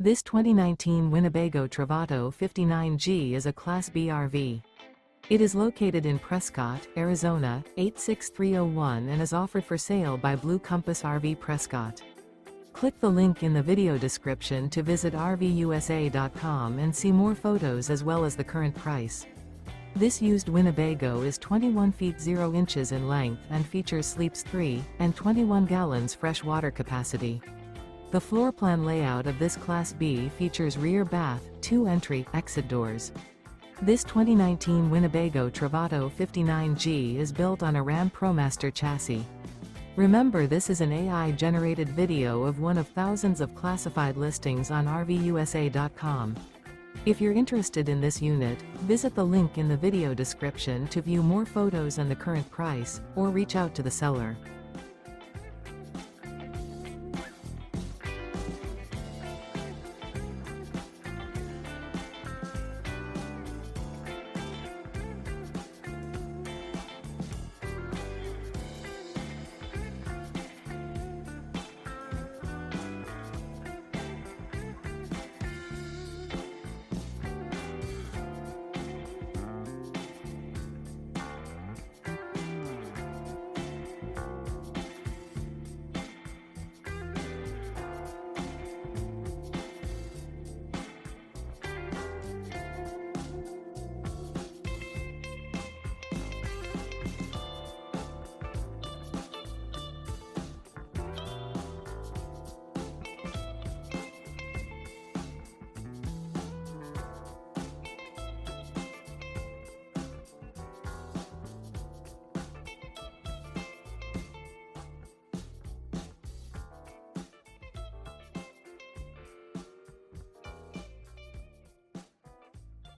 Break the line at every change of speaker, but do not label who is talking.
This 2019 Winnebago Travato 59G is a Class B RV. It is located in Prescott, Arizona, 86301 and is offered for sale by Blue Compass RV Prescott. Click the link in the video description to visit RVUSA.com and see more photos as well as the current price. This used Winnebago is 21 feet 0 inches in length and features sleeps 3 and 21 gallons fresh water capacity. The floor plan layout of this Class B features rear bath, 2 entry, exit doors. This 2019 Winnebago Travato 59G is built on a Ram ProMaster chassis. Remember, this is an AI-generated video of one of thousands of classified listings on RVUSA.com. If you're interested in this unit, visit the link in the video description to view more photos and the current price, or reach out to the seller.